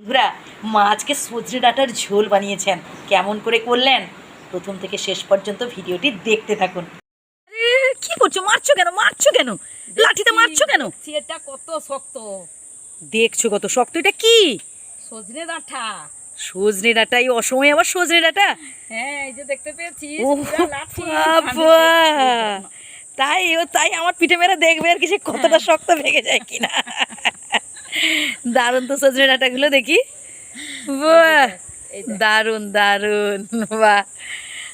বন্ধুরা, মা আজকে সজনে ডাঁটার ঝোল বানিয়েছেন। কেমন করে করলেন প্রথম থেকে শেষ পর্যন্ত ভিডিওটি দেখতে থাকুন। কি করছো? মারছো কেন? লাঠিতে মারছো কেন? এটা কত শক্ত, দেখছো কত শক্ত। এটা কি? সজনে ডাঁটা। সজনে ডাঁটা? এই অসময়ে আবার সজনে ডাঁটা? হ্যাঁ, এই যে দেখতে পেয়েছি। তাই আমার পিঠে মেরে দেখবে আর কি সে কতটা শক্ত ভেঙে যায় কিনা। দারুণ তো সজনে ডাঁটাগুলো, দেখি। বাহ, দারুণ দারুণ, বাহ।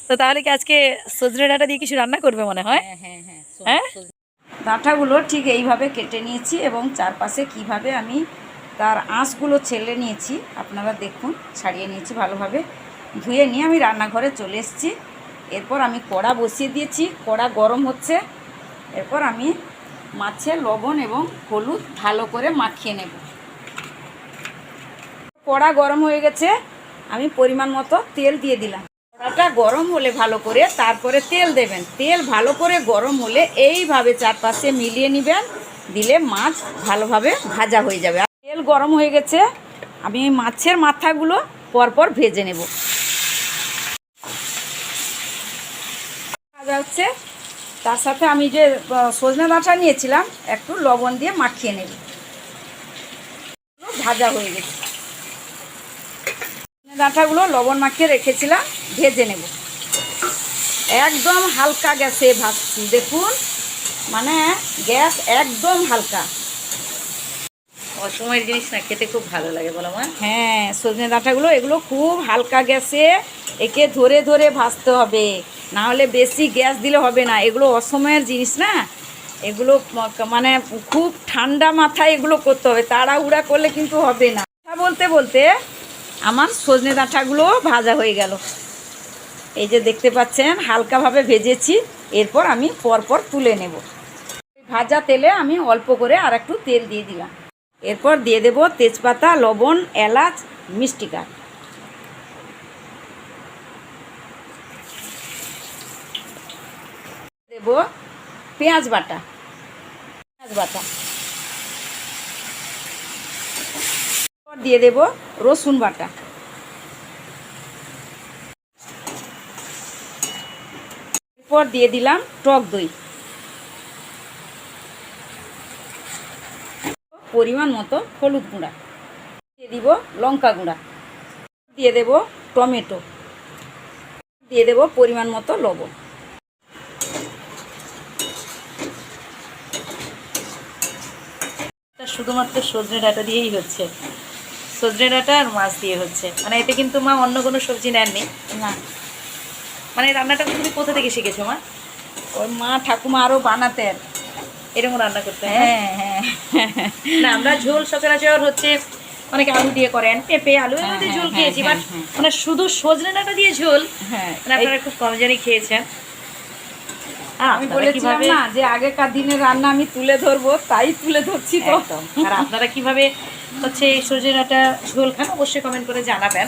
তো তাহলে কি আজকে সজনে ডাঁটা দিয়ে কিছু রান্না করবে মনে হয়? হ্যাঁ হ্যাঁ হ্যাঁ, ডাঁটাগুলো ঠিক এইভাবে কেটে নিয়েছি এবং চারপাশে কিভাবে আমি তার আঁশগুলো ছেলে নিয়েছি আপনারা দেখুন। ছাড়িয়ে নিয়েছি ভালোভাবে, ধুয়ে নিয়ে আমি রান্নাঘরে চলে এসেছি। এরপর আমি কড়া বসিয়ে দিয়েছি, কড়া গরম হচ্ছে। এরপর আমি মাছে লবণ এবং হলুদ ভালো করে মাখিয়ে নেব। কড়া গরম হয়ে গেছে, আমি পরিমাণ মতো তেল দিয়ে দিলাম। কড়াটা গরম হলে ভালো করে তারপরে তেল দেবেন। তেল ভালো করে গরম হলে এইভাবে চারপাশে মিলিয়ে নেবেন, দিলে মাছ ভালোভাবে ভাজা হয়ে যাবে। তেল গরম হয়ে গেছে, আমি মাছের মাথাগুলো পরপর ভেজে নেব। ভাজা হচ্ছে, তার সাথে আমি যে সজনে ডাঁটা নিয়েছিলাম একটু লবণ দিয়ে মাখিয়ে নেব। ভাজা হয়ে গেছে, ডাঁটাগুলো লবণ মাখিয়ে রেখেছিলাম, ভেজে নেব। একদম হালকা গ্যাসে ভাজছি, দেখুন, মানে গ্যাস একদম হালকা। অসময়ের জিনিস না, খেতে খুব ভালো লাগে, বলো মা? হ্যাঁ, সজনে ডাঁটাগুলো এগুলো খুব হালকা গ্যাসে একে ধরে ধরে ভাজতে হবে, না হলে বেশি গ্যাস দিলে হবে না। এগুলো অসময়ের জিনিস না, এগুলো মানে খুব ঠান্ডা মাথায় এগুলো করতে হবে, তাড়াহুড়া করলে কিন্তু হবে না। কথা বলতে বলতে আমার সজনে ডাঁটাগুলো ভাজা হয়ে গেল। এই যে দেখতে পাচ্ছেন হালকাভাবে ভেজেছি। এরপর আমি পরপর তুলে নেব। ভাজা তেলে আমি অল্প করে আর একটু তেল দিয়ে দিলাম। এরপর দিয়ে দেব তেজপাতা, লবণ, এলাচ, মিষ্টি কাঠ। দেব পেঁয়াজ বাটা। এরপর দিয়ে দেব রসুন বাটা। এরপর দিয়ে দিলাম টক দই, পরিমাণ মতো হলুদ গুঁড়া, দিয়ে দিব লঙ্কা গুঁড়া, দিয়ে দেব টমেটো, দিয়ে দেব পরিমাণ মতো লবণ। শুধুমাত্র সজনে ডাঁটা দিয়েই হচ্ছে, সজনে ডাঁটা আর মাছ দিয়ে হচ্ছে, মানে এতে কিন্তু মা অন্য কোনো সবজি নেননি না, মানে রান্নাটা তুমি কোথা থেকে শিখেছো মা? ওই মা ঠাকুমা আরও বানাতেন এরকম রান্না করতে। হ্যাঁ হ্যাঁ, না, আমরা ঝোল সচরাচর হচ্ছে অনেকে আলু দিয়ে করেন, পেঁপে আলু এর মধ্যে ঝোল খেয়েছি, বাট মানে শুধু সজনে ডাঁটা দিয়ে ঝোল হ্যাঁ মানে আপনারা খুব কম জানি খেয়েছেন। আমি বলেছিলাম না যে আগেকার দিনের রান্না আমি তুলে ধরবো, তাই তুলে ধরছি। তো আর আপনারা কিভাবে হচ্ছে এই সজনে ডাঁটা ঝোল খান অবশ্যই কমেন্ট করে জানাবেন।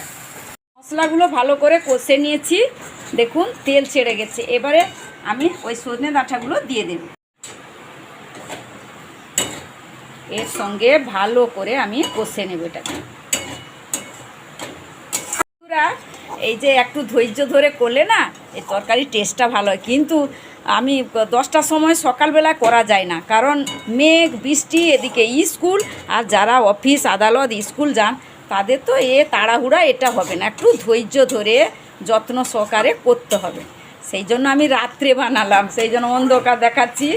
মশলাগুলো ভালো করে কষে নিয়েছি, দেখুন তেল ছেড়ে গেছে। এবারে আমি ওই সজনে ডাঁটাগুলো দিয়ে দেব, এর সঙ্গে ভালো করে আমি কষে নেব এটাকে। এই যে একটু ধৈর্য ধরে করলে না এই তরকারির টেস্টটা ভালো হয়, কিন্তু আমি 10টার সময় সকালবেলা করা যায় না, কারণ মেঘ বৃষ্টি, এদিকে স্কুল, আর যারা অফিস আদালত স্কুল যান তাদের তো তাড়াহুড়া এটা হবে না, একটু ধৈর্য ধরে যত্ন সহকারে করতে হবে। সেই জন্য আমি রাত্রে বানালাম, সেই জন্য অন্ধকার দেখাচ্ছি,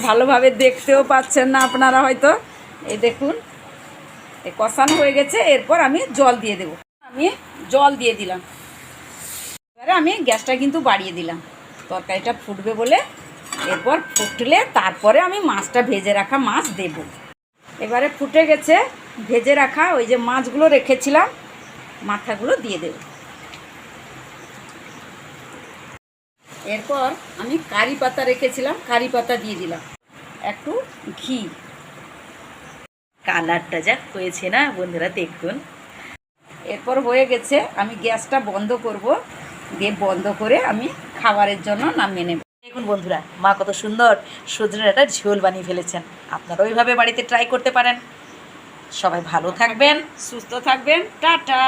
ভালোভাবে দেখতেও পাচ্ছেন না আপনারা হয়তো। এই দেখুন এই কষানো হয়ে গেছে, এরপর আমি জল দিয়ে দেব। আমি জল দিয়ে দিলাম, এবারে আমি গ্যাসটা কিন্তু বাড়িয়ে দিলাম তরকারিটা ফুটবে বলে। এরপর ফুটলে তারপরে আমি মাছটা ভেজে রাখা মাছ দেব। এবারে ফুটে গেছে, ভেজে রাখা ওই যে মাছগুলো রেখেছিলাম মাথাগুলো দিয়ে দেব। এরপর আমি কারি পাতা রেখেছিলাম, কারি পাতা দিয়ে দিলাম, একটু ঘি। কালারটা যা হয়েছে না বন্ধুরা, দেখুন। এরপর হয়ে গেছে, আমি গ্যাসটা বন্ধ করব, দিয়ে বন্ধ করে আমি খাবারের জন্য নামিয়ে নেব। দেখুন বন্ধুরা, মা কত সুন্দর সজনে ডাঁটার ঝোল বানিয়ে ফেলেছেন। আপনারা ওইভাবে বাড়িতে ট্রাই করতে পারেন। সবাই ভালো থাকবেন। সুস্থ থাকবেন, টাটা।